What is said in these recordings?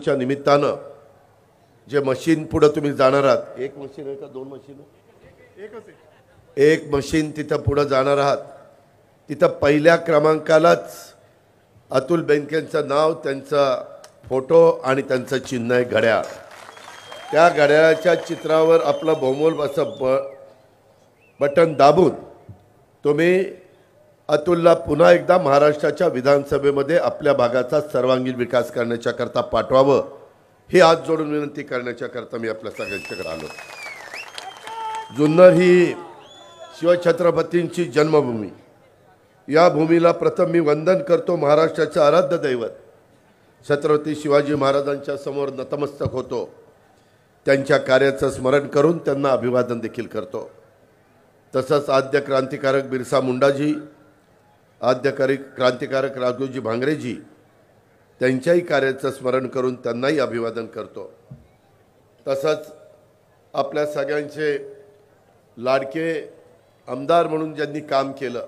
जन्मोत्सवच्या निमित्तानं जे मशीन पुढे तुम्ही जाणार आहात, एक मशीन आहे का दोन मशीन? एक मशीन तिथं पुढे जाणार आहात, तिथं पहिल्या क्रमांकालाच अतुल बेनकेंचं नाव, त्यांचा फोटो आणि त्यांचं चिन्ह आहे घड्याळ. त्या घड्याळाच्या चित्रावर आपलं बहुमोल असं बटन दाबून तुम्ही अतुलला पुन्हा एकदा महाराष्ट्राच्या विधानसभेमध्ये आपल्या भागाचा सर्वांगीण विकास करण्याच्या करता पाठवावं, ही हात जोडून विनंती करण्याच्या करता मी आपल्या सगळ्यांच्याकडे आलो. जुन्नर ही शिवछत्रपतींची जन्मभूमी. या भूमीला प्रथम मी वंदन करतो. महाराष्ट्राचे आराध्य दैवत छत्रपती शिवाजी महाराजांच्या समोर नतमस्तक होतो. त्यांच्या कार्याचं स्मरण करून त्यांना अभिवादन देखील करतो. तसंच आद्य क्रांतिकारक बिरसा मुंडाजी, आद्य क्रांतिकारक राघोजी भांगरेजी, त्यांच्याही कार्याचं स्मरण करून त्यांनाही अभिवादन करतो. तसंच आपल्या सगळ्यांचे लाडके आमदार म्हणून ज्यांनी काम केलं,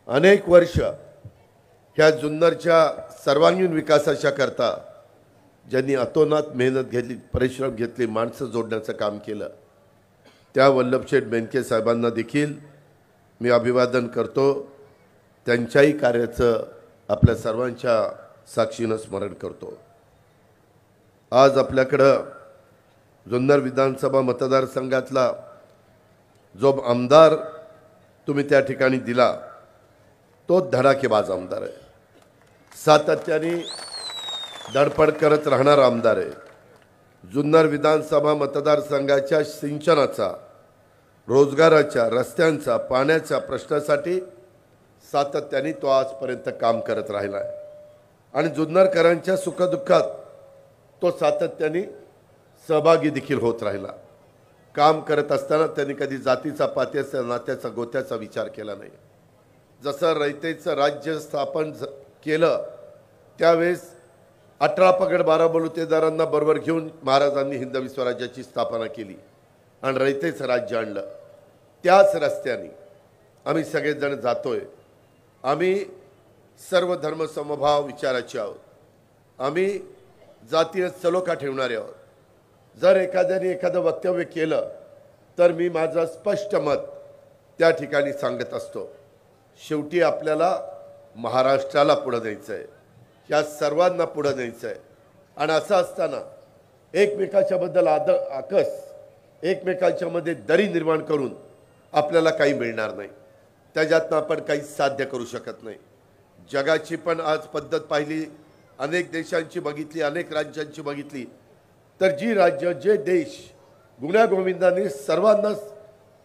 अनेक वर्ष ह्या जुन्नरच्या सर्वांगीण विकासाच्या करता ज्यांनी अतोनात मेहनत घेतली, परिश्रम घेतले, माणसं जोडण्याचं काम केलं, त्या वल्लभशेठ बेनके साहेबांना देखील मी अभिवादन करतो. त्यांच्याही कार्याचं आपल्या सर्वांच्या साक्षीनं स्मरण करतो. आज आपल्याकडं जुन्नर विधानसभा मतदारसंघातला जो आमदार तुम्ही त्या ठिकाणी दिला, तो धडाकेबाज आमदार आहे. सातत्याने धडपड करत राहणारा आमदार आहे. जुन्नर विधानसभा मतदारसंघाच्या सिंचनाचा, रोजगाराच्या, रस्त्यांचा, पाण्याच्या प्रश्नासाठी सातत्याने तो आजपर्यंत काम करत राहिला आहे. आणि जुन्नरकरांच्या सुखदुःखात तो सातत्याने सहभागी देखील होत राहिला. काम करत असताना त्यांनी कधी जातीचा, पात्याचा, नात्याचा, गोत्याचा विचार केला नाही. जसं रयतेचं राज्य स्थापन केलं त्यावेळेस 18 पगड 12 बलुतेदारांना बरोबर घेऊन महाराजांनी हिंदवी स्वराज्याची स्थापना केली आणि रयतेचं राज्य आणलं. त्याच रस्त्याने आम्ही सगळेजण जातोय. आम्ही सर्व धर्म समभाव विचाराचे आहोत. आम्ही जातीय सलोखा ठेवणारे आहोत. जर एखाद्याने एखादं वक्तव्य केलं तर मी माझं स्पष्ट मत त्या ठिकाणी सांगत असतो. शेवटी आपल्याला महाराष्ट्राला पुढे न्यायचं आहे, या सर्वांना पुढे न्यायचं आहे. आणि असं असताना एकमेकाच्या बद्दल आकस, एकमेकाच्या मध्ये दरी निर्माण करून आपल्याला काही मिळणार नाही. त्याच्यातनं आपण काही साध्य करू शकत नाही. जगाची पण आज पद्धत पाहिली, अनेक देशांची बघितली, अनेक राज्यांची बघितली, तर जी राज्य, जे देश गुण्यागोविंदाने सर्वांनाच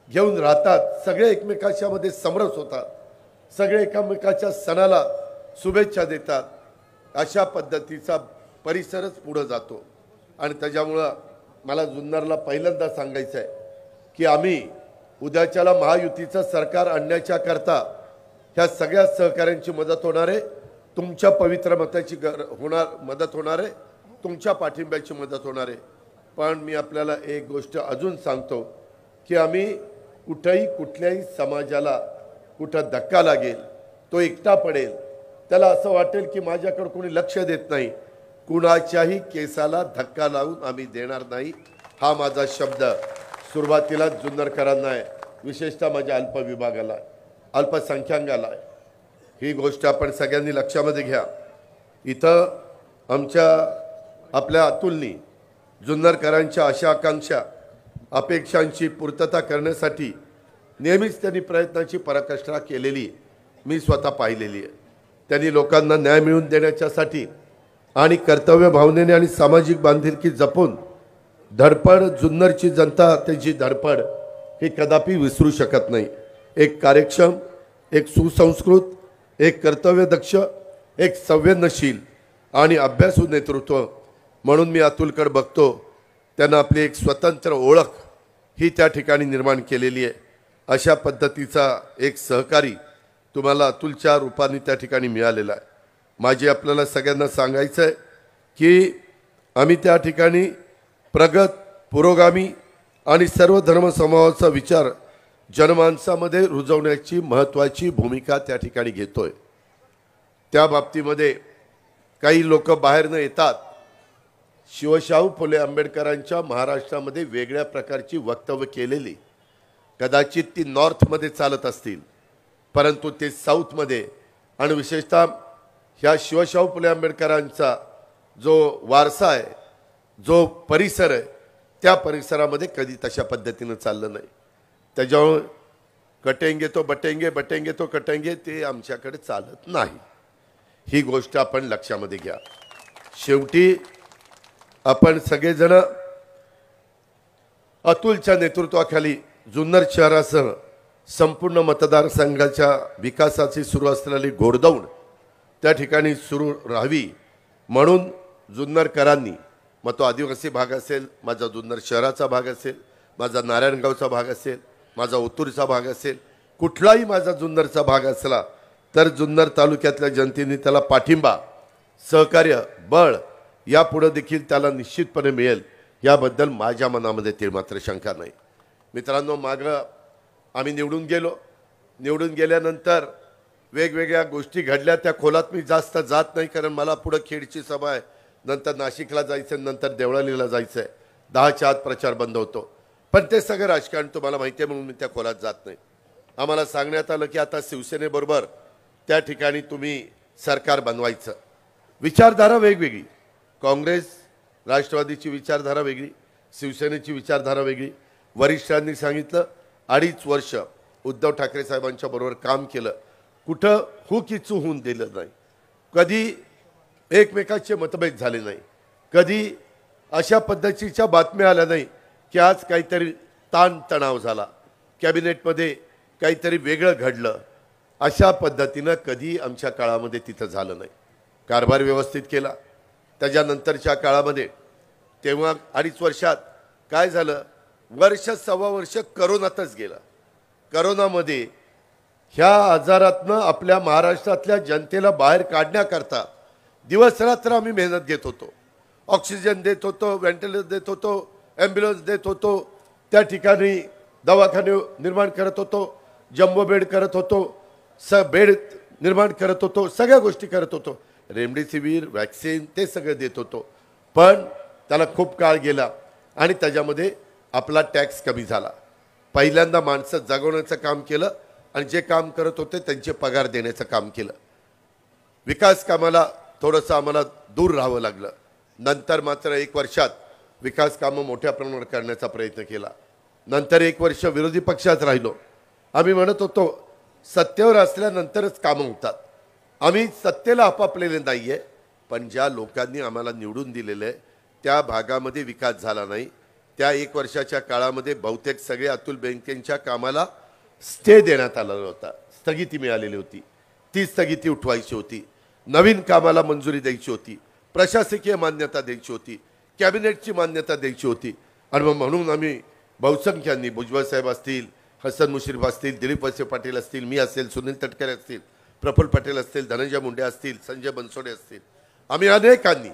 घेऊन राहतात, सगळे एकमेकाच्या मध्ये समरस होतात, सगळे एकमेकाच्या सणाला शुभेच्छा देतात, अशा पद्धतीचा परिसरच पुढे जातो. आणि त्याच्यामुळं मला जुन्नरला पहिल्यांदा सांगायचं आहे की आम्ही उद्याच्याला महायुतीचं सरकार आणण्याच्या करता ह्या सगळ्या सहकाऱ्यांची मदत होणार आहे. तुमच्या पवित्र मताची मदत होणार आहे, तुमच्या पाठिंब्याची मदत होणार आहे. पण मी आपल्याला एक गोष्ट अजून सांगतो की आम्ही कुठेही कुठल्याही समाजाला कुठं धक्का लागेल, तो एकटा पडेल, त्याला असं वाटेल की माझ्याकडे कोणी लक्ष देत नाही, कुणाच्याही केसाला धक्का लावून आम्ही देणार नाही. हा माझा शब्द सुरुवातीला जुन्नरकरांना आहे, विशेषतः माझ्या अल्पविभागाला, अल्पसंख्याकाला आहे. ही गोष्ट आपण सगळ्यांनी लक्षामध्ये घ्या. इथं आपल्या अतुलनी जुन्नरकरांच्या आशा आकांक्षा अपेक्षांची पूर्तता करण्यासाठी नेहमीच त्यांनी प्रयत्नाची पराकाष्ठा केलेली मी स्वतः पाहिलेली आहे. त्यांनी लोकांना न्याय मिळवून देण्याच्यासाठी आणि कर्तव्य भावनेने आणि सामाजिक बांधिलकी जपून धडपड, जुन्नरची जनता त्याची धडपड हे कदापि विसरू शकत नाही. एक कार्यक्षम, एक सुसंस्कृत, एक कर्तव्यदक्ष, एक संवेदनशील आणि अभ्यासू नेतृत्व म्हणून मी अतुलकडे बघतो. त्यांना आपली एक स्वतंत्र ओळख ही त्या ठिकाणी निर्माण केलेली आहे. अशा पद्धतीचा एक सहकारी तुम्हाला अतुलच्या रूपाने त्या ठिकाणी मिळालेला आहे. माझे आपल्याला सगळ्यांना सांगायचं आहे की आम्ही त्या ठिकाणी प्रगत, पुरोगामी आणि सर्व धर्म समूहाचा विचार जनमानसामध्ये रुजवण्याची महत्त्वाची भूमिका त्या ठिकाणी घेतोय. त्या बाबतीमध्ये काही लोक बाहेरनं येतात शिवशाहू फुले आंबेडकरांच्या महाराष्ट्रामध्ये वेगळ्या प्रकारची वक्तव्य केलेली, कदाचित ती नॉर्थमध्ये चालत असतील, परंतु ते साऊथमध्ये आणि विशेषतः ह्या शिवशाहू फुले आंबेडकरांचा जो वारसा आहे, जो परिसर आहे, त्या परिसरामध्ये कधी तशा पद्धतीनं चाललं नाही. त्याच्यामुळे कटेंगे तो बटेंगे, बटेंगे तो कटेंगे ते आमच्याकडे चालत नाही. ही गोष्ट आपण लक्षामध्ये घ्या. शेवटी आपण सगळेजण अतुलच्या नेतृत्वाखाली जुन्नर शहरासह संपूर्ण मतदारसंघाच्या विकासाची सुरू असलेली घोडदौड त्या ठिकाणी सुरू राहावी म्हणून जुन्नरकरांनी, मग तो आदिवासी भाग असेल, माझा जुन्नर शहराचा भाग असेल, माझा नारायणगावचा भाग असेल, माझा ओतूरचा भाग असेल, कुठलाही माझा जुन्नरचा भाग असला तर जुन्नर तालुक्यातल्या जनतेने त्याला पाठिंबा, सहकार्य, बळ यापुढे देखील त्याला निश्चितपणे मिळेल याबद्दल माझ्या मनामध्ये ते मात्र शंका नाही. मित्रांनो, मागं आम्ही निवडून गेल्यानंतर वेगवेगळ्या गोष्टी घडल्या. त्या खोलात मी जास्त जात नाही, कारण मला पुढं खेडची सभा आहे, नंतर नाशिकला जायचं, नंतर देवळालीला जायचं आहे. 10च्या आत प्रचार बंद होतो. पण ते सगळं राजकारण तुम्हाला माहिती आहे म्हणून मी त्या खोलात जात नाही. आम्हाला सांगण्यात आलं की आता शिवसेनेबरोबर त्या ठिकाणी तुम्ही सरकार बनवायचं. विचारधारा वेगवेगळी, काँग्रेस राष्ट्रवादीची विचारधारा वेगळी, शिवसेनेची विचारधारा वेगळी. वरिष्ठांनी सांगितलं 2.5 वर्ष उद्धव ठाकरे साहेबांच्या बरोबर काम केलं, कुठं हुकीचू होऊन दिलं नाही, कधी एकमेकाचे मतभेद झाले नाही, कधी अशा पद्धतीच्या बातम्या आल्या नाही की आज काहीतरी ताणतणाव झाला, कॅबिनेटमध्ये काहीतरी वेगळं घडलं. अशा पद्धतीनं कधी आमच्या काळामध्ये तिथं झालं नाही. कारभार व्यवस्थित केला. त्याच्यानंतरच्या काळामध्ये तेव्हा 2.5 वर्षात काय झालं, वर्ष सव्वा वर्ष करोनातच गेलं. करोनामध्ये ह्या आजारातनं आपल्या महाराष्ट्रातल्या जनतेला बाहेर काढण्याकरता दिवसरात्र आम्ही मेहनत घेत होतो. ऑक्सिजन देत होतो, व्हेंटिलेटर देत होतो, ॲम्ब्युलन्स देत होतो, त्या ठिकाणी दवाखाने निर्माण करत होतो, जम्बो बेड करत होतो, बेड निर्माण करत होतो, सगळ्या गोष्टी करत होतो, रेमडेसिवीर, वॅक्सिन ते सगळं देत होतो. पण त्याला खूप काळ गेला आणि त्याच्यामध्ये आपला टॅक्स कमी झाला. पहिल्यांदा माणसं जगवण्याचं काम केलं आणि जे काम करत होते त्यांचे पगार देण्याचं काम केलं. विकास कामाला थोडंसं आम्हाला दूर राहावं लागलं. नंतर मात्र 1 वर्षात विकास कामं मोठ्या प्रमाणावर करण्याचा प्रयत्न केला. नंतर 1 वर्ष विरोधी पक्षात राहिलो. आम्ही म्हणत होतो सत्तेवर असल्यानंतरच कामं होतात. आम्ही सत्तेला आपापलेले नाही आहे, पण ज्या लोकांनी आम्हाला निवडून दिलेलं आहे त्या भागामध्ये विकास झाला नाही. त्या 1 वर्षाच्या काळामध्ये बहुतेक सगळे अतुल बेनकेंच्या कामाला स्टे देण्यात आलेला होता, स्थगिती मिळालेली होती. ती स्थगिती उठवायची होती, नवीन कामाला मंजुरी द्यायची होती, प्रशासकीय मान्यता द्यायची होती, कॅबिनेटची मान्यता द्यायची होती. आणि मग म्हणून आम्ही बहुसंख्यांनी, भुजबळ साहेब असतील, हसन मुश्रीफ असतील, दिलीप वळसे पाटील असतील, मी असेल, सुनील तटकरे असतील, प्रफुल्ल पटेल असतील, धनंजय मुंडे असतील, संजय बनसोडे असतील, आम्ही अनेकांनी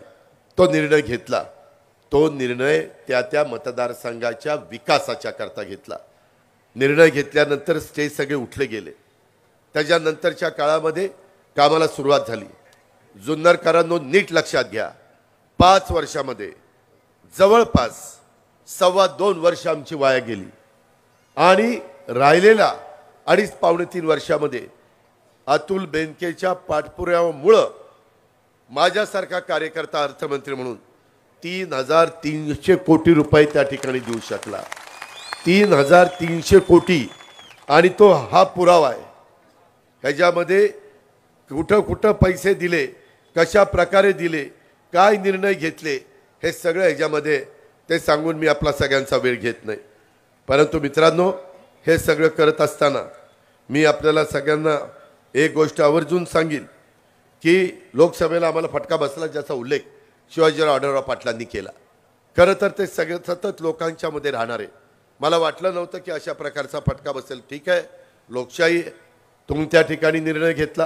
तो निर्णय घेतला. तो निर्णय त्या मतदारसंघाच्या विकासाच्या करता घेतला. निर्णय घेतल्यानंतर स्टे सगळे उठले गेले. त्याच्यानंतरच्या काळामध्ये कामाला सुरुवात झाली. जुन्नरकरांनो नीट लक्षात घ्या, 5 वर्षामध्ये जवळपास 2.25 वर्ष आमची वाया गेली आणि राहिलेला 2.5-3 वर्षामध्ये अतुल बेनकेच्या पाठपुराव्यामुळं माझ्यासारखा कार्यकर्ता अर्थमंत्री म्हणून 3,300 कोटी रुपये त्या ठिकाणी देऊ शकला. 3,300 कोटी. आणि तो हा पुरावा आहे. ह्याच्यामध्ये कुठं कुठं पैसे दिले, कशा प्रकारे दिले, काय निर्णय घेतले, हे सगळं ह्याच्यामध्ये ते सांगून मी आपला सगळ्यांचा वेळ घेत नाही. परंतु मित्रांनो, हे सगळं करत असताना मी आपल्याला सगळ्यांना एक गोष्ट आवर्जून सांगेन की लोकसभेला आम्हाला फटका बसला, ज्याचा उल्लेख शिवाजीराव आढळराव पाटलांनी केला. खरं तर ते सगळं सतत लोकांच्यामध्ये राहणार आहे. मला वाटलं नव्हतं की अशा प्रकारचा फटका बसेल. ठीक आहे, लोकशाही, तुम्ही त्या ठिकाणी निर्णय घेतला,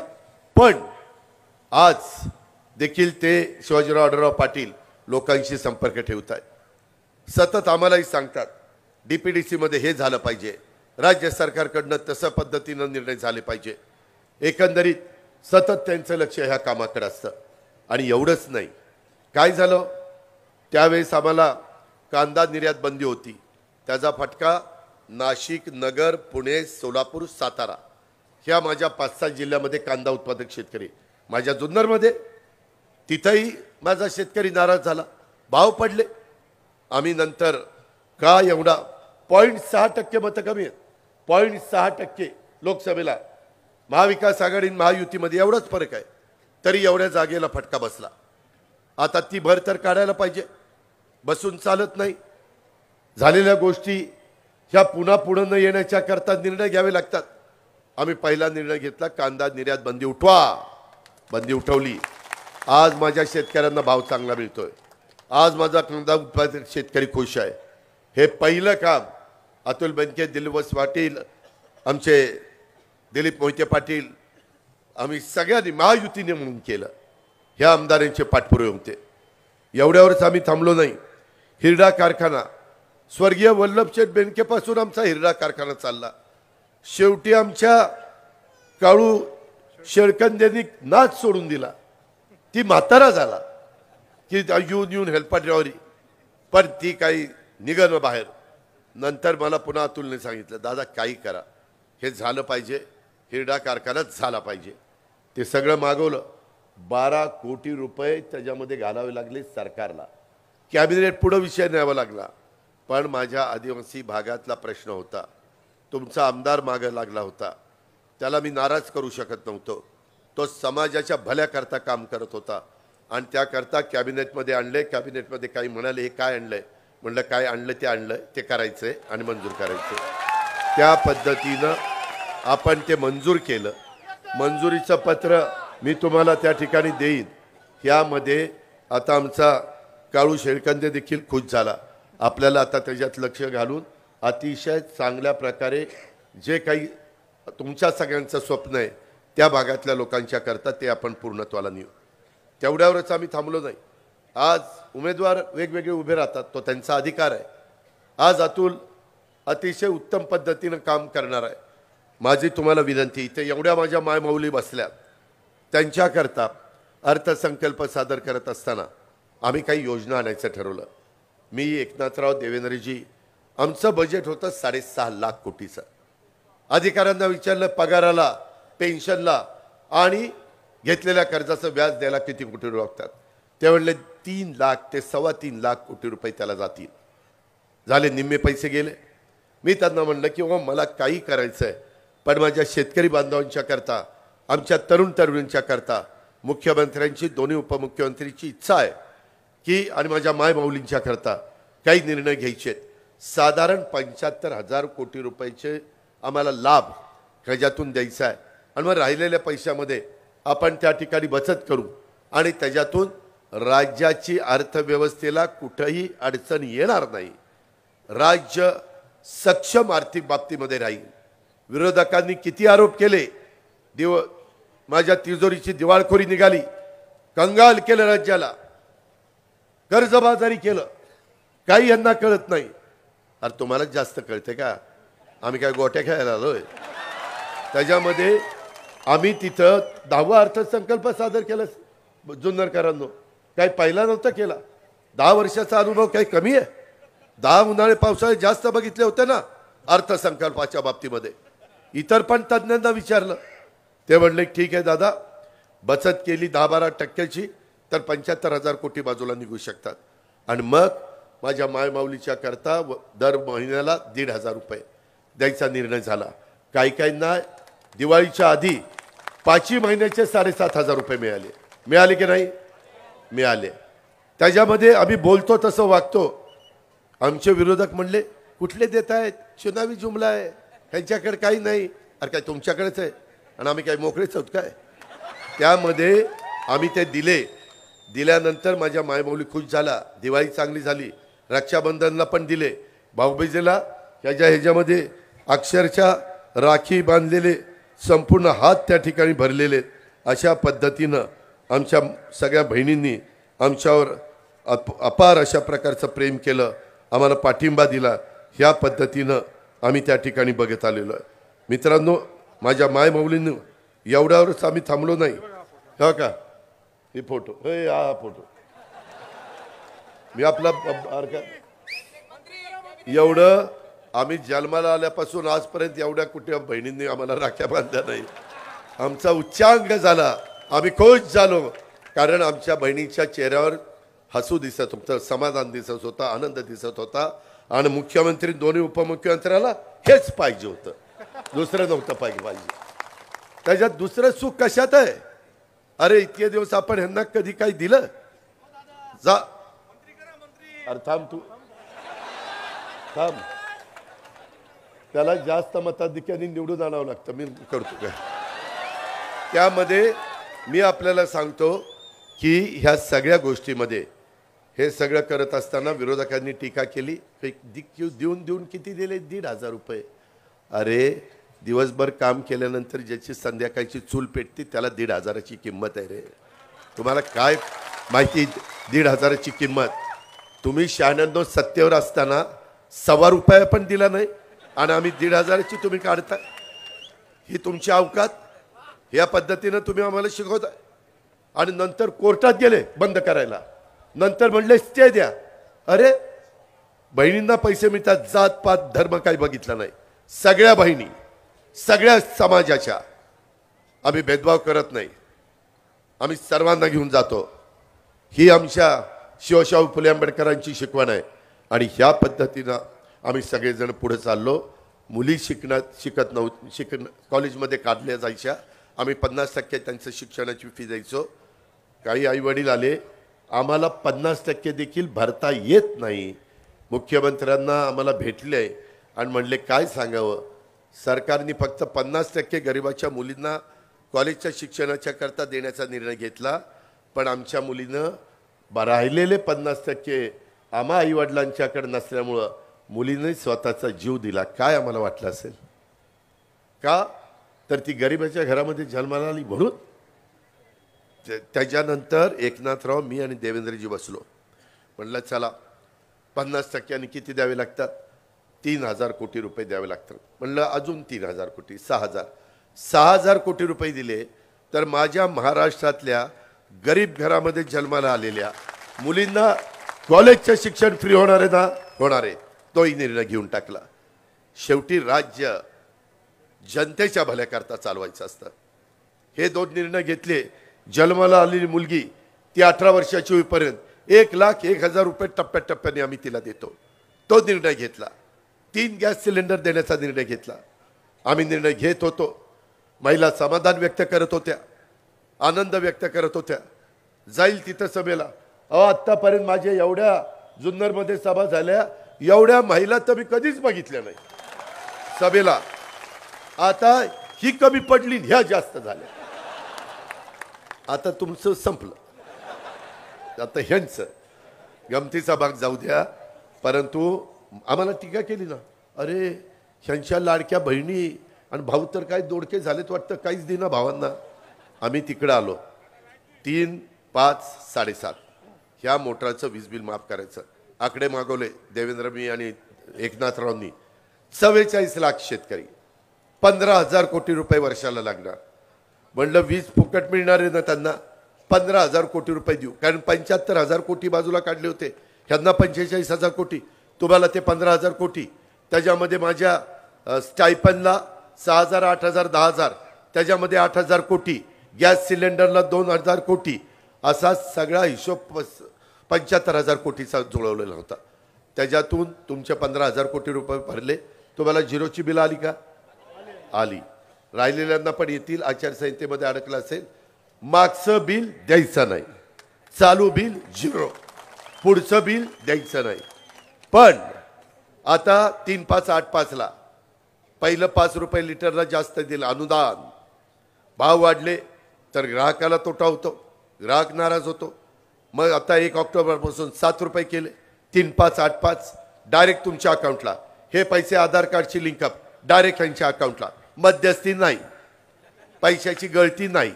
पण आज देखील ते शिवाजीराव आढळराव पाटील लोकांशी संपर्क ठेवत आहेत. सतत आम्हालाही सांगतात DPDCमध्ये हे झालं पाहिजे, राज्य सरकारकडनं तसं पद्धतीनं निर्णय झाले पाहिजे. एकंदरीत सतत त्यांचं लक्ष ह्या कामाकडे असतं. आणि एवढंच नाही, काय झालं, त्यावेळेस आम्हाला कांदा निर्यात बंदी होती, त्याचा फटका नाशिक, नगर, पुणे, सोलापूर, सातारा ह्या माझ्या 5-6 जिल्ह्यामध्ये कांदा उत्पादक शेतकरी, माझ्या जुन्नरमध्ये तिथंही माझा शेतकरी नाराज झाला, भाव पडले. आम्ही नंतर का एवढा 0.6% मतं कमी आहेत, 0.6% लोकसभेला महाविकास आघाडी महायुतीमध्ये एवढाच फरक आहे, तरी एवढ्या जागेला फटका बसला. आता ती भर तर काढायला पाहिजे, बसून चालत नाही. झालेल्या गोष्टी ह्या पुन्हा पुढे न येण्याच्या करता निर्णय घ्यावे लागतात. आम्ही पहिला निर्णय घेतला, कांदा निर्यात बंदी उठवा. बंदी उठवली. आज माझ्या शेतकऱ्यांना भाव चांगला मिळतोय. आज माझा कांदा उत्पादक शेतकरी खुश आहे. हे पहिलं काम अतुल बेनके, दिलीप पाटील, आमचे दिलीप मोहिते पाटील, आम्ही सगळ्यांनी महायुतीने म्हणून केलं. ह्या आमदारांचे पाठपुरावे होते. एवढ्यावरच आम्ही थांबलो नाही. हिरडा कारखाना, स्वर्गीय वल्लभशेठ बेनकेपासून आमचा हिरडा कारखाना चालला. शेवटी आमच्या काळू शेळकंद्यांनी नाच सोडून दिला. ती म्हातारा झाला की येऊन हेल्पाड्यावरी, पण ती काही निघणं बाहेर. नंतर मला पुन्हा अतुलने सांगितलं, दादा काही करा, हे झालं पाहिजे, हिरडा कारखानाच झाला पाहिजे. ते सगळं मागवलं. 12 कोटी रुपये त्याच्यामध्ये घालावे लागले सरकारला. कॅबिनेट पुढे विषय न्यावा लागला. पण माझ्या आदिवासी भागातला प्रश्न होता, तुमचा आमदार मागे लागला होता, त्याला मी नाराज करू शकत नव्हतो. तो समाजाच्या भल्याकरता काम करत होता आणि त्याकरता कॅबिनेटमध्ये आणले. कॅबिनेटमध्ये काही म्हणाले, हे काय आणलंय? म्हणलं काय आणलं ते आणलं, ते करायचंय आणि मंजूर करायचं. त्या पद्धतीनं आपण ते मंजूर केलं. मंजुरीचं पत्र मी तुम्हाला त्या ठिकाणी देईन. यामध्ये आता आमचा काळू शेळकंदे देखील खुश झाला. आपल्याला आता त्याच्यात लक्ष घालून अतिशय चांगल्या प्रकारे जे काही तुमच्या सगळ्यांचं स्वप्न आहे त्या भागातल्या लोकांच्या करता ते आपण पूर्णत्वाला नेऊ. तेवढ्यावरच आम्ही थांबलो नाही. आज उमेदवार वेगवेगळे उभे राहतात, तो त्यांचा अधिकार आहे. आज अतुल अतिशय उत्तम पद्धतीनं काम करणार आहे. माझी तुम्हाला विनंती, इथे एवढ्या माझ्या मायमाऊली बसल्या, त्यांच्याकरता अर्थसंकल्प सादर करत असताना आम्ही काही योजना आणायचं ठरवलं. मी, एकनाथराव, देवेंद्रजी, आमचं बजेट होतं 6.5 लाख कोटीचं. अधिकाऱ्यांना विचारलं पगाराला, पेन्शनला आणि घेतलेल्या कर्जाचं व्याज द्यायला किती कोटी रुपये लागतात. ते म्हणले 3 लाख ते 3.25 लाख कोटी रुपये त्याला जातील. झाले, निम्मे पैसे गेले. मी त्यांना म्हणलं की मला काही करायचं आहे, पण माझ्या शेतकरी बांधवांच्या करता, आमच्या तरुण तरुणींच्या करता, मुख्यमंत्र्यांची, दोन्ही उपमुख्यमंत्रीची इच्छा आहे की आणि माझ्या मायमाऊलींच्या करता काही निर्णय घ्यायचे आहेत. साधारण 75,000 कोटी रुपयाचे आम्हाला लाभ ह्याच्यातून द्यायचा आहे आणि मग राहिलेल्या पैशामध्ये आपण त्या ठिकाणी बचत करू आणि त्याच्यातून राज्याची अर्थव्यवस्थेला कुठेही अडचण येणार नाही. राज्य सक्षम आर्थिक बाबतीमध्ये राहील. विरोधकांनी किती आरोप केले, माझ्या तिजोरीची दिवाळखोरी निघाली, कंगाल केलं राज्याला, कर्जबाजारी केलं, काही यांना कळत नाही. अरे तुम्हालाच जास्त कळते का? आम्ही काय गोट्या खेळायला आलोय? त्याच्यामध्ये आम्ही तिथं 10वा अर्थसंकल्प सादर केला जुन्नरकरांनो, काही पहिला नव्हता केला. 10 वर्षाचा अनुभव काही कमी आहे? 10 उन्हाळे पावसाळे जास्त बघितले होते ना अर्थसंकल्पाच्या बाबतीमध्ये. इतर पण तज्ज्ञांना विचारलं, ते म्हणले ठीक आहे दादा, बचत केली 10-12% तर 75,000 कोटी बाजूला निघू शकतात. आणि मग माझ्या मायमाऊलीच्या करता दर महिन्याला 1,500 रुपये द्यायचा निर्णय झाला. काही काहींना दिवाळीच्या आधी 5 महिन्याचे 7,500 रुपये मिळाले. मिळाले की नाही? मिळाले. त्याच्यामध्ये आम्ही बोलतो तसं वागतो. आमचे विरोधक म्हणले कुठले देत आहेत, चुनावी जुमला आहे, ह्यांच्याकडे काही नाही. अरे काय तुमच्याकडेच आहे आणि आम्ही काही मोकळेच आहोत काय? त्यामध्ये आम्ही ते दिल्यानंतर माझ्या मायमाऊली खुश झाला. दिवाळी चांगली झाली. रक्षाबंधनला पण दिले, भाऊबीजेला ह्याच्यामध्ये अक्षरशः राखी बांधलेले, संपूर्ण हात त्या ठिकाणी भरलेले. अशा पद्धतीनं आमच्या सगळ्या बहिणींनी आमच्यावर अपार अशा प्रकारचं प्रेम केलं, आम्हाला पाठिंबा दिला. ह्या पद्धतीनं आम्ही त्या ठिकाणी बघत आलेलो आहे. मित्रांनो, माझ्या मायमाऊलींनी एवढ्यावरच आम्ही थांबलो नाही. हो का? हे फोटो, हा फोटो मी आपला एवढं आम्ही जन्माला आल्यापासून आजपर्यंत एवढ्या कुठे बहिणींनी आम्हाला राख्या बांधल्या नाही. आमचा उच्चांक झाला, आम्ही खुश झालो, कारण आमच्या बहिणीच्या चेहऱ्यावर हसू दिसत होतं, समाधान दिसत होतं, आनंद दिसत होता. आणि मुख्यमंत्री दोन्ही उपमुख्यमंत्र्याला हेच पाहिजे होतं, दुसरं नव्हतं पाहिजे. त्याच्यात दुसरं सुख कशात आहे? अरे इतके दिवस आपण ह्यांना कधी काही दिलं? जा अरे थांब, तू थांब. त्याला जास्त मताधिक्याने निवडून आणावं लागतं, मी करतो काय. त्यामध्ये मी आपल्याला सांगतो की ह्या सगळ्या गोष्टीमध्ये हे सगळं करत असताना विरोधकांनी टीका केली. देऊन देऊन किती दिले? 1,500 रुपये. अरे दिवसभर काम केल्यानंतर ज्याची संध्याकाळची चूल पेटते त्याला 1,500ची किंमत आहे रे. तुम्हाला काय माहिती 1,500ची किंमत? तुम्ही 96 सत्तेवर असताना ₹1.25 पण दिला नाही आणि आम्ही 1,500ची तुम्ही काढता. ही तुमची अवकात? या पद्धतीनं तुम्ही आम्हाला शिकवताय. आणि नंतर कोर्टात गेले बंद करायला, नंतर म्हणले स्टे द्या. अरे बहिणींना पैसे मिळतात, जात पात धर्म काही बघितला नाही. सगळ्या बहिणी, सगळ्या समाजाच्या आम्ही भेदभाव करत नाही, आम्ही सर्वांना घेऊन जातो. ही आमच्या शिवशाहू फुले आंबेडकरांची शिकवण आहे. आणि ह्या पद्धतीनं आम्ही सगळेजण पुढे चाललो. मुली शिकत कॉलेजमध्ये काढल्या जायच्या, आम्ही 50% त्यांचं शिक्षणाची फी द्यायचो. काही आई वडील आले, आम्हाला 50% देखील भरता येत नाही. मुख्यमंत्र्यांना आम्हाला भेटले आणि म्हणले काय सांगावं, सरकारने फक्त 50% गरिबाच्या मुलींना कॉलेजच्या शिक्षणाच्या करता देण्याचा निर्णय घेतला, पण आमच्या मुलीनं राहिलेले 50% आम्हा आईवडिलांच्याकडे नसल्यामुळं मुलीने स्वतःचा जीव दिला. काय आम्हाला वाटलं असेल का? तर ती गरिबाच्या घरामध्ये जन्माला आली म्हणून. त्याच्यानंतर एकनाथराव, मी आणि देवेंद्रजी बसलो, म्हणलं चला 50% किती द्यावे लागतात? 3,000 कोटी रुपये द्यावे लागतात. म्हणलं अजून 3,000 कोटी, 6,000 कोटी रुपये दिले तर माझ्या महाराष्ट्रातल्या गरीब घरामध्ये जन्माला आलेल्या मुलींना कॉलेजचं शिक्षण फ्री होणार आहे ना? होणार आहे. तोही निर्णय घेऊन टाकला. शेवटी राज्य जनतेच्या भल्याकरता चालवायचं असतं. हे 2 निर्णय घेतले. जन्माला आलेली मुलगी ती 18 वर्षाची होईपर्यंत 1,01,000 रुपये टप्प्याटप्प्याने आम्ही तिला देतो, तो निर्णय घेतला. 3 गॅस सिलेंडर देण्याचा निर्णय घेतला. आम्ही निर्णय घेत होतो. महिला समाधान व्यक्त करत होत्या, आनंद व्यक्त करत होत्या. जाईल तिथं सभेला. आत्तापर्यंत माझ्या एवढ्या जुन्नरमध्ये सभा झाल्या, एवढ्या महिला तर मी कधीच बघितल्या नाही सभेला. आता ही कमी पडली, ह्या जास्त झाल्या. आता तुमचं संपलं, आता ह्यांचं गमतीचा भाग जाऊ द्या. परंतु आम्हाला टीका केली ना, अरे ह्यांच्या लाडक्या बहिणी आणि भाऊ तर काय दोडके झालेत वाटतं, काहीच देना भावांना. आम्ही तिकडं आलो. 3, 5, 7.5 ह्या मोटराचं वीज बिल माफ करायचं आकडे मागवले देवेंद्र मी आणि एकनाथरावांनी. 44 लाख शेतकरी, 15,000 कोटी रुपये वर्षाला लागणार. म्हणलं वीज फुकट मिळणार आहे ना त्यांना, 15,000 कोटी रुपये देऊ. कारण 75,000 कोटी बाजूला काढले होते, ह्यांना 45,000 कोटी, तुम्हाला ते 15,000 कोटी. त्याच्यामध्ये माझ्या स्टायपनला 6,000, 8,000, 10,000, त्याच्यामध्ये 8,000 कोटी, गॅस सिलेंडरला 2,000 कोटी, असा सगळा हिशोब 75,000 कोटीचा जुळवलेला होता. त्याच्यातून तुमचे 15,000 कोटी रुपये भरले. तुम्हाला झिरोची बिल आली का? आली. राहिलेल्यांना पण येतील. आचारसंहितेमध्ये अडकलं असेल. मागचं बिल द्यायचं नाही, चालू बिल 0, पुढचं बिल द्यायचं नाही. पण आता 3, 5, 8, 5ला पहिलं 5 रुपये लिटरला जास्त दिलं अनुदान. भाव वाढले तर ग्राहकाला तोटा होतो, ग्राहक नाराज होतो. मग आता 1 ऑक्टोबरपासून 7 रुपये केले. 3, 5, 8, 5 डायरेक्ट तुमच्या अकाउंटला. हे पैसे आधार कार्डची लिंकअप डायरेक्ट यांच्या अकाउंटला. मध्यस्थी नाही, पैशाची गळती नाही,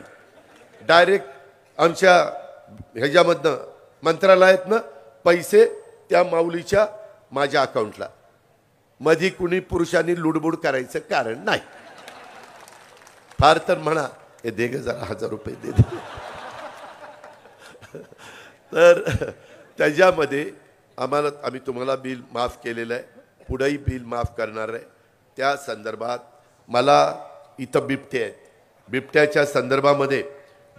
डायरेक्ट आमच्या ह्याच्यामधनं मंत्रालयातनं पैसे त्या माऊलीच्या माझ्या अकाउंटला. मधी कुणी पुरुषांनी लुडबुड करायचं कारण नाही. फार तर म्हणा हे दे ग जरा 1,000 रुपये दे. तर त्याच्यामध्ये आम्ही तुम्हाला बिल माफ केलेलं आहे, पुढेही बिल माफ करणार आहे. त्या संदर्भात मला इथं बिबटे आहेत, बिबट्याच्या संदर्भामध्ये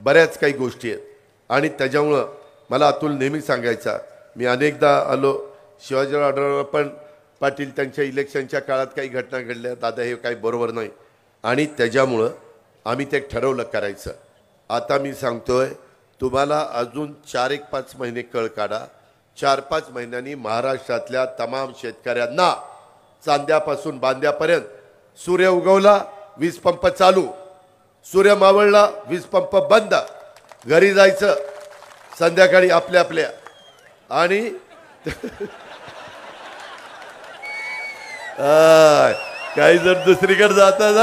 बऱ्याच काही गोष्टी आहेत आणि त्याच्यामुळं मला अतुल नेहमी सांगायचा, मी अनेकदा आलो शिवाजीराव आढळराव पण पाटील त्यांच्या इलेक्शनच्या काळात काही घटना घडल्या, दादा हे काही बरोबर नाही आणि त्याच्यामुळं आम्ही ते ठरवलं करायचं. आता मी सांगतोय तुम्हाला अजून 4-5 महिने कळ काढा. 4-5 महिन्यांनी महाराष्ट्रातल्या तमाम शेतकऱ्यांना चांद्यापासून बांद्यापर्यंत सूर्य उगवला वीज पंप चालू, सूर्य मावळला वीज पंप बंद, घरी जायचं संध्याकाळी आपल्या आपल्या. आणि काही जर दुसरीकडे जातात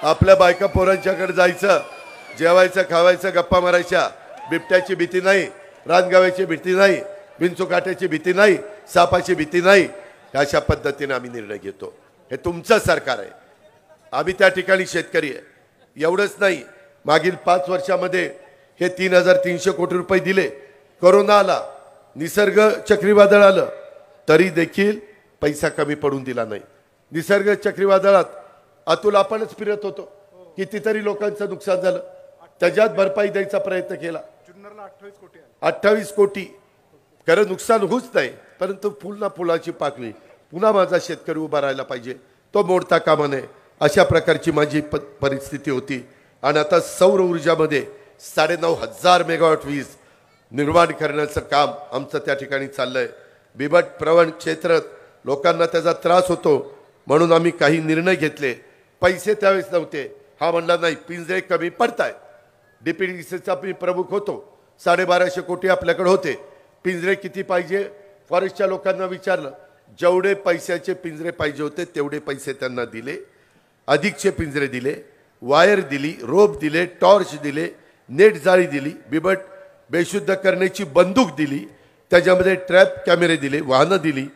आपल्या बायका पोरांच्याकडे जायचं, जेवायचं खावायचं गप्पा मारायच्या. बिबट्याची भीती नाही, रानगाव्याची भीती नाही, विंचुकाट्याची भीती नाही, सापाची भीती नाही. अशा पद्धतीने आम्ही निर्णय घेतो. हे तुमचं सरकार आहे, आम्ही त्या ठिकाणी शेतकरी आहे. एवढंच नाही, मागील 5 वर्षामध्ये हे 3,300 कोटी रुपये दिले. कोरोना आला, निसर्ग चक्रीवादळ आलं, तरी देखील पैसा कमी पडून दिला नाही. निसर्ग चक्रीवादळात अतुल आपणच फिरत होतो, कितीतरी लोकांचं नुकसान झालं, त्याच्यात भरपाई द्यायचा प्रयत्न केला. 28 कोटी. खरं नुकसान होऊच नाही, परंतु पुन्हा फुलाची पाकळी, पुन्हा माझा शेतकरी उभा राहायला पाहिजे, तो मोडता कामा नये, अशा प्रकारची माझी परिस्थिती होती. आणि आता सौर ऊर्जामध्ये 9,500 मेगावॉट वीज निर्माण करण्याचं काम आमचं त्या ठिकाणी चाललंय. बिबट प्रवण क्षेत्रात लोकांना त्याचा त्रास होतो म्हणून आम्ही काही निर्णय घेतले. पैसे त्यावेळेस नव्हते, हा म्हणला नाही पिंजरे कमी पडतायत. डीपीडीसीचा मी प्रमुख होतो, 1250 कोटी आपल्याकडे होते. पिंजरे किती पाहिजे फॉरेस्टच्या लोकांना विचारलं, जेवढे पैशाचे पिंजरे पाहिजे होते तेवढे पैसे त्यांना दिले, अधिकचे पिंजरे दिले, वायर दिली, रोप दिले, टॉर्च दिले, नेट जाळी दिली, बिबट बेशुद्ध करण्याची बंदूक दिली, त्याच्यामध्ये ट्रॅप कॅमेरे दिले, वाहनं दिली.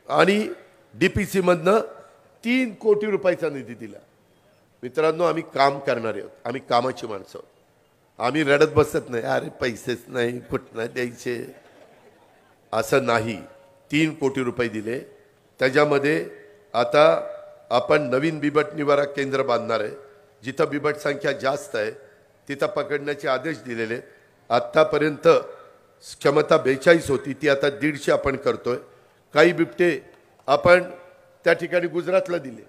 आणि डीपीसी मधनं 3 कोटी रुपयाचा निधी दिला. मित्रांनो, आम्ही काम करणारे आहोत, आम्ही कामाची माणसं आहोत. आम्ही रडत बसत नाही, अरे पैसेच नाही कुठनं द्यायचे, असं नाही. 3 कोटी रुपये दिले. त्याच्यामध्ये आता आपण नवीन बिबट निवारा केंद्र बांधणार आहे. जिथं बिबट संख्या जास्त आहे तिथं पकडण्याचे आदेश दिलेले. आत्तापर्यंत क्षमता 42 होती, ती आता 150 आपण करतोय. काही बिबटे आपण त्या ठिकाणी गुजरातला दिले,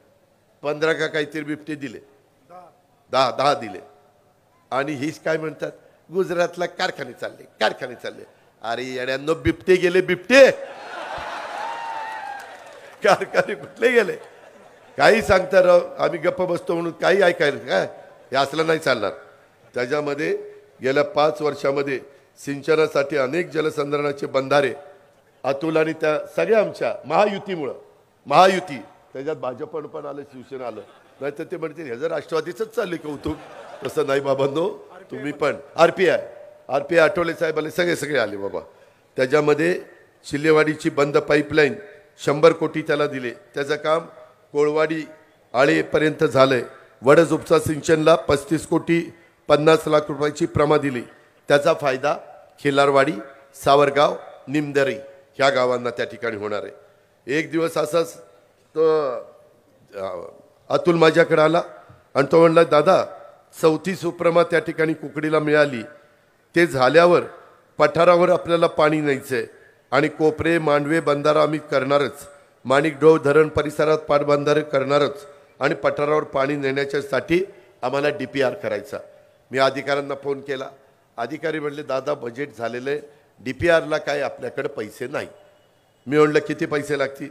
15 का काहीतरी बिबटे दिले, 10 दिले. आणि हीच काय म्हणतात, गुजरातला कारखाने चालले. अरे येड्यांनो, बिबटे गेले, बिबटे कारखाने कुठले गेले? काही सांगता राव, आम्ही गप्प बसतो म्हणून काही ऐकायला काय, हे असलं नाही चालणार. त्याच्यामध्ये गेल्या 5 वर्षामध्ये सिंचनासाठी अनेक जलसंधारणाचे बंधारे अतुल आणि त्या सगळ्या आमच्या महायुती त्याच्यात भाजपनं पण आलं, शिवसेना आलं, नाही तर ते म्हणतील हे जर राष्ट्रवादीच चालले कौतुक. तसं नाही बाबांनो, तुम्ही पण आरपीआय आठवले साहेब आले, सगळे आले बाबा. त्याच्यामध्ये शिल्लेवाडीची बंद पाईपलाईन 100 कोटी त्याला दिले, त्याचं काम कोळवाडी आळेपर्यंत झालंय. वडज उपसा सिंचनला 35 कोटी 50 लाख रुपयाची प्रमा दिली, त्याचा फायदा खिलारवाडी, सावरगाव, निमदरी ह्या गावांना त्या ठिकाणी होणार आहे. एक दिवस असाच तो अतुल माझ्याकडे आला आणि तो म्हणला, दादा 34 सुप्रमा त्या ठिकाणी कुकडीला मिळाली, ते झाल्यावर पठारावर आपल्याला पाणी न्यायचंय आणि कोपरे मांडवे बंधारा आम्ही करणारच, माणिकडोह धरण परिसरात पाटबंधारे करणारच आणि पठारावर पाणी नेण्याच्यासाठी आम्हाला DPR करायचा. मी अधिकाऱ्यांना फोन केला, अधिकारी म्हणले दादा बजेट झालेले, DPRला काय आपल्याकडे पैसे नाही. मी म्हणलं किती पैसे लागतील?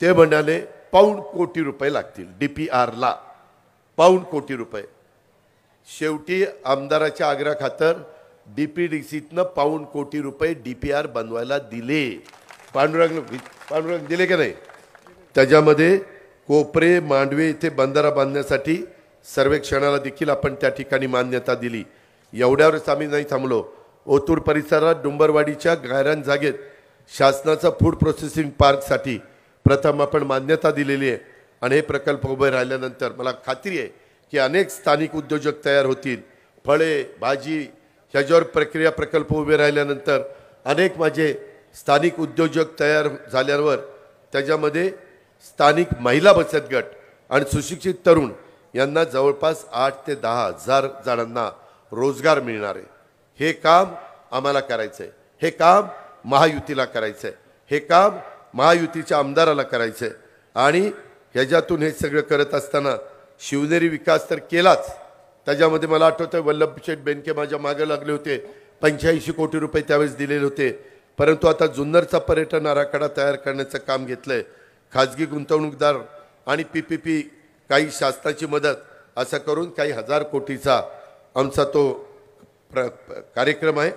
ते म्हणाले 1.25 कोटी रुपये लागतील DPRला, 1.25 कोटी रुपये. शेवटी आमदाराच्या आग्रहाखातर DPDCतनं 1.25 कोटी रुपये DPR बनवायला दिले. पांडुरंग दिले का नाही? त्याच्यामध्ये कोपरे मांडवे इथे बंधारा बांधण्यासाठी सर्वेक्षणाला देखील आपण त्या ठिकाणी मान्यता दिली. एवढ्यावरच आम्ही नाही थांबलो. ओतूर परिसरात डुंबरवाडीच्या गायरान जागेत शासनाचा फूड प्रोसेसिंग पार्कसाठी प्रथम आपण मान्यता दिलेली आहे आणि हे प्रकल्प उभे राहिल्यानंतर मला खात्री आहे की अनेक स्थानिक उद्योजक तयार होतील. फळे भाजी ह्याच्यावर प्रक्रिया प्रकल्प उभे राहिल्यानंतर अनेक माझे स्थानिक उद्योजक तयार झाल्यावर त्याच्यामध्ये स्थानिक महिला बचत गट आणि सुशिक्षित तरुण यांना जवळपास 8 ते 10 हजार जणांना रोजगार मिळणार आहे. हे काम आम्हाला करायचं आहे. हे काम महायुतीला करायचं आहे. हे काम महायुतीच्या आमदाराला करायचं आहे. आणि ह्याच्यातून हे सगळं करत असताना शिवनेरी विकास तर केलाच. त्याच्यामध्ये मला आठवतं वल्लभशेठ बेनके माझ्या मागे लागले होते. 85 कोटी रुपये त्यावेळेस दिलेले होते. परंतु आता जुन्नरचा पर्यटन आराखडा तयार करण्याचं काम घेतलंय. खाजगी गुंतवणूकदार आणि PPP काही शासनाची मदत असं करून काही हजार कोटीचा आमचा तो कार्यक्रम आहे.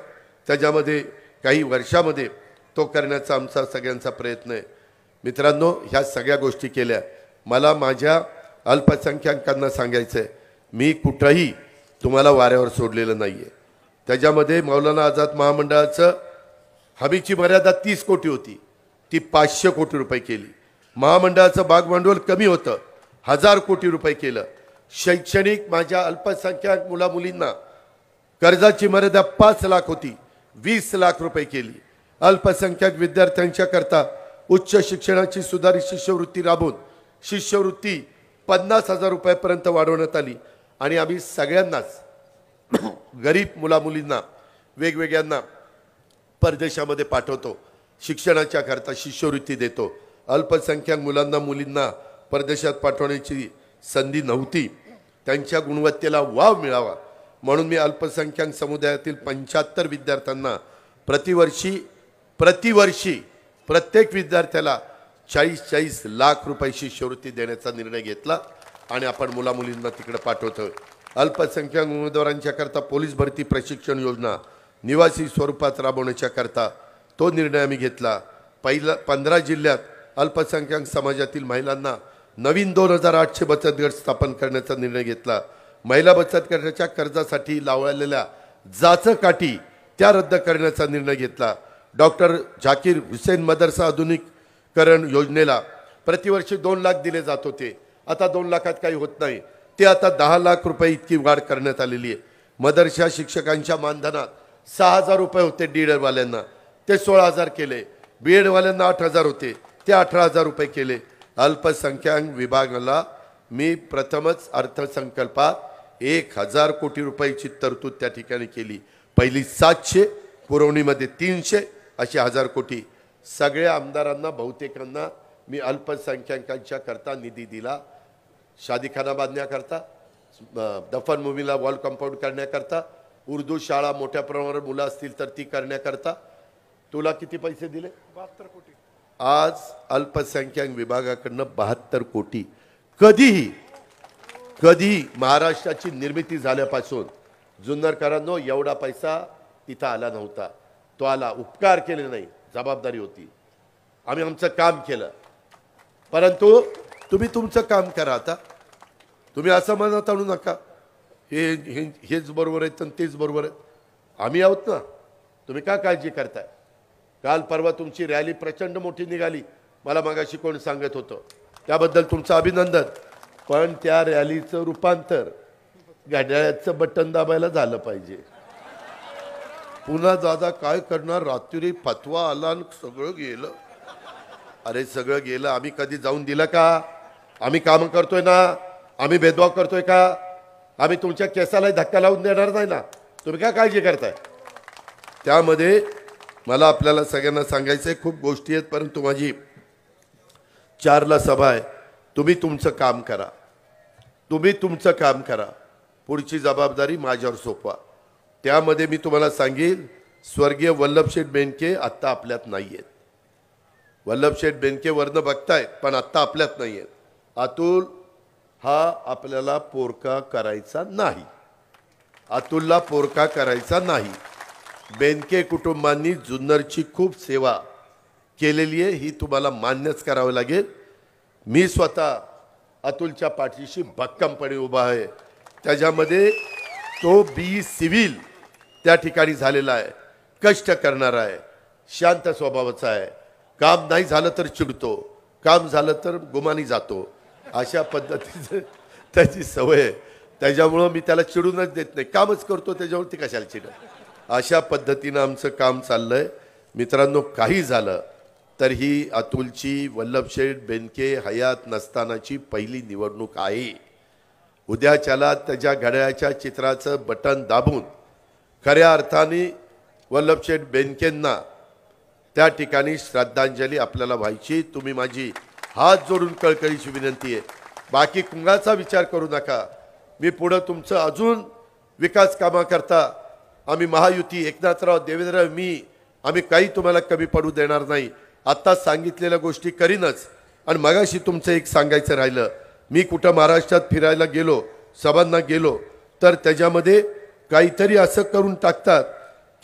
त्याच्यामध्ये काही वर्षामध्ये तो करण्याचा आमचा सगळ्यांचा प्रयत्न आहे. मित्रांनो, ह्या सगळ्या गोष्टी केल्या. मला माझ्या अल्पसंख्याकांना सांगायचं आहे, मी कुठंही तुम्हाला वाऱ्यावर सोडलेलं नाही आहे. त्याच्यामध्ये मौलाना आझाद महामंडळाचं हमीची मर्यादा 30 कोटी होती, ती 500 कोटी रुपये केली. महामंडळाचं भागभांडवल कमी होतं, 1000 कोटी रुपये केलं. शैक्षणिक माझ्या अल्पसंख्याक मुलामुलींना कर्जाची मर्यादा 5 लाख होती, 20 लाख रुपये केली. अल्पसंख्याक विद्यार्थ्यांच्या करता उच्च शिक्षणाची सुधारित शिष्यवृत्ती राबवून शिष्यवृत्ती 50,000 रुपयापर्यंत वाढवण्यात आली. आणि आम्ही सगळ्यांनाच गरीब मुलामुलींना वेगवेगळ्यांना परदेशामध्ये पाठवतो, शिक्षणाच्या करता शिष्यवृत्ती देतो. अल्पसंख्याक मुलांना मुलींना परदेशात पाठवण्याची संधी नव्हती. त्यांच्या गुणवत्तेला वाव मिळावा म्हणून मी अल्पसंख्याक समुदायातील 75 विद्यार्थ्यांना प्रतिवर्षी प्रत्येक विद्यार्थ्याला 40 लाख रुपये शिष्यवृत्ती देण्याचा निर्णय घेतला आणि आपण मुलामुलींना तिकडे पाठवतो. अल्पसंख्याक उमेदवारांच्या करता पोलीस भरती प्रशिक्षण योजना निवासी स्वरूपात राबवण्याच्या करता तो निर्णय आम्ही घेतला. 15 जिल्ह्यात अल्पसंख्याक समाजातील महिलांना नवीन 2800 बचत गट स्थापन करण्याचा निर्णय घेतला. महिला बचत गटाच्या कर्जासाठी लावलेल्या जाचकाठी त्या रद्द करण्याचा निर्णय घेतला. डॉक्टर झाकीर हुसेन मदरसा आधुनिकीकरण योजनेला प्रतिवर्षी 2 लाख दिले जात होते, आता 2 लाखात काही होत नाही, ते आता 10 लाख रुपये इतकी वाढ करण्यात आलेली आहे. मदरसा शिक्षकांच्या मानधनात 6,000 रुपये होते D.Ed वाल्यांना, ते 16,000 केले. B.Ed वाल्यांना 8,000 होते, ते 18,000 रुपये केले. अल्पसंख्याक विभागाला मी प्रथमच अर्थसंकल्पात 1,000 कोटी रुपयाची तरतूद त्या ठिकाणी केली. पहिली 700, पुरवणीमध्ये 300, अशी 1,000 कोटी. सगळ्या आमदारांना बहुतेकांना मी अल्पसंख्याकांच्या करता निधी दिला. शादीखाना बांधण्याकरता, दफनभूमीला वॉल कंपाऊंड करण्याकरता, उर्दू शाळा मोठ्या प्रमाणावर मुलं असतील तर ती करण्याकरता. तुला किती पैसे दिले? 72 कोटी. आज अल्पसंख्याक विभागाकडनं 72 कोटी. कधीही महाराष्ट्राची निर्मिती झाल्यापासून जुन्नरकरांनो एवढा पैसा इथं आला नव्हता. तो आला. उपकार केले नाही, जबाबदारी होती. आम्ही आमचं काम केलं. परंतु तुम्ही तुमचं काम करा. आता तुम्ही असं मनात आणू नका हेच बरोबर आहे तर तेच बरोबर आहे. आम्ही आहोत ना, तुम्ही का काळजी करताय? काल परवा तुमची रॅली प्रचंड मोठी निघाली, मला मागाशी कोण सांगत होतं, त्याबद्दल तुमचं अभिनंदन. पण त्या रॅलीचं रूपांतर घड्याळाचं बटन दाबायला झालं पाहिजे. पुन्हा दादा काय करणार, रात्री फतवा आला आणि सगळं गेलं. अरे सगळं गेलं. आम्ही कधी जाऊन दिलं का? आम्ही काम करतोय ना, आम्ही भेदभाव करतोय का? आम्ही तुमच्या केसाला धक्का लावून देणार नाही ना. तुम्ही काय काळजी करताय? त्यामध्ये मला आपल्याला सगळ्यांना सांगायचं आहे, खूप गोष्टी आहेत, परंतु माझी 4ला सभा आहे. तुम्ही तुमचं काम करा, तुम्ही तुमचं काम करा. पुढची जबाबदारी माझ्यावर सोपवा. त्यामध्ये मी तुम्हाला सांगेन, स्वर्गीय वल्लभशेठ बेनके आत्ता आपल्यात नाही आहेत. वल्लभशेठ बेनके वरनं बघतायत पण आत्ता आपल्यात नाही आहेत. अतुल हा आपल्याला पोरका करायचा नाही. अतुलला पोरका करायचा नाही. बेनके कुटुंबांनी जुन्नरची खूप सेवा केलेली आहे, ही तुम्हाला मान्यच करावं लागेल. मी स्वतः अतुलच्या पाठीशी भक्कमपणे उभा आहे. त्याच्यामध्ये तो BE सिव्हिल त्या ठिकाणी झालेला आहे, कष्ट करणारा आहे, शांत स्वभावाचा आहे. काम नाही झालं तर चिडतो, काम झालं तर गुमानी जातो, अशा पद्धतीचं त्याची सवय आहे. त्याच्यामुळं मी त्याला चिडूनच देत नाही. कामच करतो, त्याच्यावरती कशाला चिडत. अशा पद्धतीनं आमचं काम चाललंय. मित्रांनो, काही झालं तर ही अतुलची वल्लभशेठ बेनके हयात नसतानाची पहिली निवडणूक आहे. उद्याच्याला त्याच्या घड्याळाच्या चित्राचं बटन दाबून खऱ्या अर्थाने वल्लभशेठ बेनकेंना त्या ठिकाणी श्रद्धांजली आपल्याला व्हायची. तुम्ही माझी हात जोडून कळकळीची विनंती आहे. बाकी कुणाचा विचार करू नका. मी पुढं तुमचं अजून विकास कामाकरता आम्ही महायुती एकनाथराव देवेंद्र मी आम्ही काही तुम्हाला कमी पडू देणार नाही. आत्ता सांगितलेल्या गोष्टी करीनच. आणि मगाशी तुमचं एक सांगायचं राहिलं, मी कुठं महाराष्ट्रात फिरायला गेलो, सभांना गेलो तर त्याच्यामध्ये काहीतरी असं करून टाकतात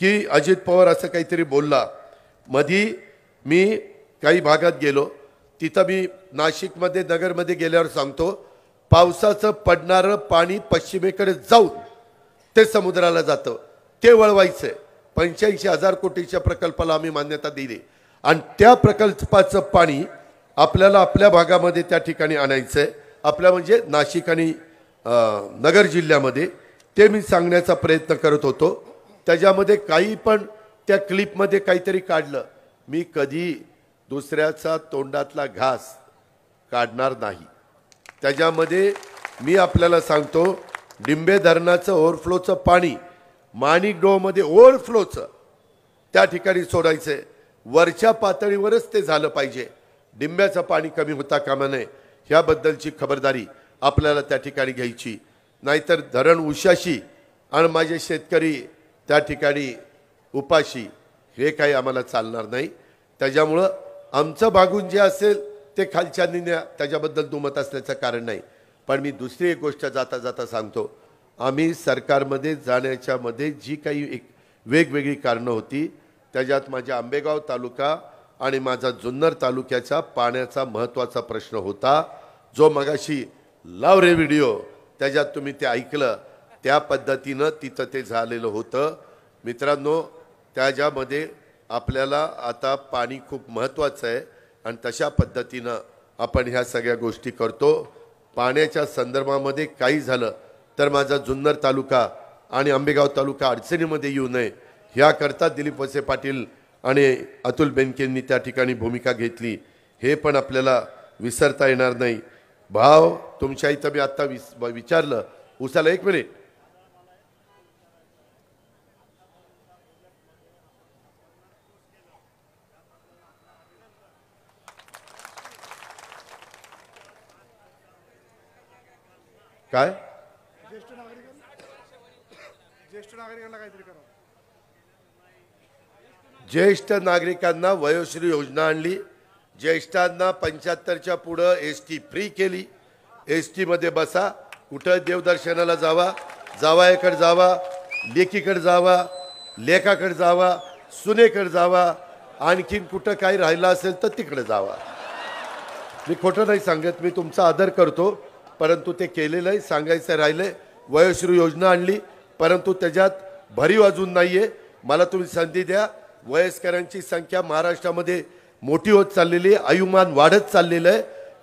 की अजित पवार असं काहीतरी बोलला. मधी मी काही भागात गेलो, तिथं मी नाशिकमध्ये नगरमध्ये गेल्यावर सांगतो, पावसाचं पडणारं पाणी पश्चिमेकडे जाऊन ते समुद्राला जातं, ते वळवायचं. 85,000 कोटीच्या प्रकल्पाला आम्ही मान्यता दिली आणि त्या प्रकल्पाचं पाणी आपल्याला आपल्या भागामध्ये त्या ठिकाणी आणायचं आहे. आपल्या म्हणजे नाशिक आणि नगर जिल्ह्यामध्ये. ते मी सांगण्याचा प्रयत्न करत होतो. त्याच्यामध्ये काही पण त्या क्लिपमध्ये काहीतरी काढलं. मी कधी दुसऱ्याचा तोंडातला घास काढणार नाही. त्याच्यामध्ये मी आपल्याला सांगतो, डिंबे धरणाचं ओव्हरफ्लोचं पाणी माणिकडोहमध्ये ओव्हरफ्लोचं त्या ठिकाणी सोडायचं. वरच्या पातळीवरच ते झालं पाहिजे. डिंब्याचं पाणी कमी होता कामा नये, ह्याबद्दलची खबरदारी आपल्याला त्या ठिकाणी घ्यायची. नाहीतर धरण उशाशी आणि माझे शेतकरी त्या ठिकाणी उपाशी, हे काही आम्हाला चालणार नाही. त्याच्यामुळं आमचं भागून जे असेल ते खालच्यांनी न्या, त्याच्याबद्दल दुमत असल्याचं कारण नाही. पण मी दुसरी एक गोष्ट जाता जाता सांगतो, आम्ही सरकारमध्ये जाण्याच्या मध्ये जी काही एक वेगवेगळी कारणं होती, त्याच्यात माझ्या आंबेगाव तालुका आणि माझा जुन्नर तालुक्याचा पाण्याचा महत्त्वाचा प्रश्न होता, जो मगाशी लाव रे व्हिडिओ त्याच्यात तुम्ही ते ऐकलं. त्या पद्धतीनं तिथं ते झालेलं होतं. मित्रांनो, त्याच्यामध्ये आपल्याला आता पाणी खूप महत्त्वाचं आहे आणि तशा पद्धतीनं आपण ह्या सगळ्या गोष्टी करतो. पाण्याच्या संदर्भामध्ये काही झालं तर माझा जुन्नर तालुका आणि आंबेगाव तालुका अडचणीमध्ये येऊ नये ह्याकरता दिलीप वळसे पाटील आणि अतुल बेनकेंनी त्या ठिकाणी भूमिका घेतली. हे पण आपल्याला विसरता येणार नाही. भाव तुमच्या इथं मी आत्ता विचारलं उसाला, एक मिनिट, काय ज्येष्ठ नागरिकांना वयोश्री योजना आणली. ज्येष्ठांना 75च्या पुढं एसटी फ्री केली. एसटी मध्ये बसा, कुठं देवदर्शनाला जावा, जावायाकडे जावा, लेकीकडे जावा, लेकाकडे जावा, सुनेकडे जावा, आणखीन कुठं काही राहिलं असेल तर तिकडे जावा. मी खोटं नाही सांगत, मी तुमचा आदर करतो, परंतु ते केलेलं आहे. सांगायचं राहिलंय, वयोश्री योजना आणली परंतु त्याच्यात भरीव अजून नाहीये. मला तुम्ही संधी द्या. वयस्करांची संख्या महाराष्ट्रामध्ये मोठी होत चाललेली आहे, आयुमान वाढत चाललेलं आहे,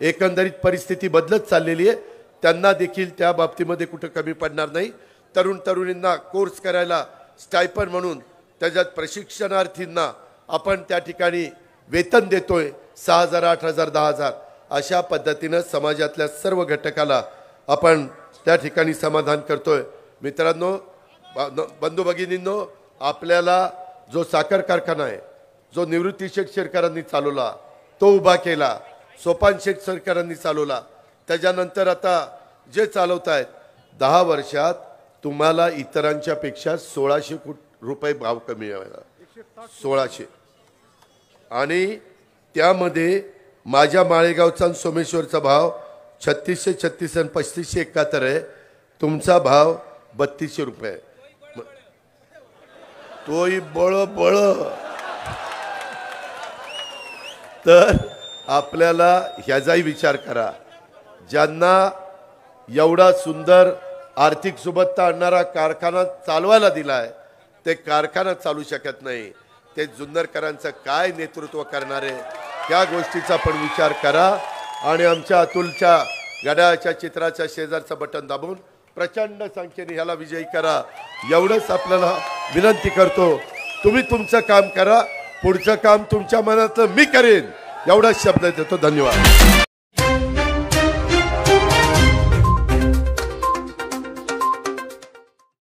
एकंदरीत परिस्थिती बदलत चाललेली आहे. त्यांना देखील त्या बाबतीमध्ये कुठं कमी पडणार नाही. तरुण तरुणींना कोर्स करायला स्टायपन म्हणून त्याच्यात प्रशिक्षणार्थींना आपण त्या ठिकाणी वेतन देतोय, 6,000, 8,000, 10,000 अशा पद्धतीनं समाजातल्या सर्व घटकाला आपण त्या ठिकाणी समाधान करतोय. मित्रांनो, बंधू भगिनींनो, आपल्याला जो साखर कारखाना आहे, जो निवृत्ती शेठ सरकारांनी चालवला, तो उभा केला, सोपान शेठ सरकारांनी चालवला. त्याच्यानंतर आता जे चालवत आहेत, 10 वर्षात तुम्हाला इतरांच्या पेक्षा 1,600 रुपये भाव कमी मिळाला. 1,600. आणि त्यामध्ये माझ्या माळेगावचा आणि सोमेश्वरचा भाव 3636 आणि 3571 आहे. तुमचा भाव 3200 रुपये. तोही बळ बळ. तर आपल्याला ह्याचाही विचार करा. ज्यांना एवढा सुंदर आर्थिक सुबत्ता आणणारा कारखाना चालवायला दिलाय, ते कारखाना चालू शकत नाही. ते जुन्नरकरांचं काय नेतृत्व करणारे, त्या गोष्टीचा पण विचार करा. आणि आमच्या अतुलच्या घड्याळाच्या चित्राच्या शेजारचं बटन दाबून प्रचंड संख्येने ह्याला विजयी करा एवढंच आपल्याला विनंती करतो. तुम्ही तुमचं काम करा, पुढचं काम तुमच्या मनातलं मी करेन एवढाच शब्द देतो. धन्यवाद.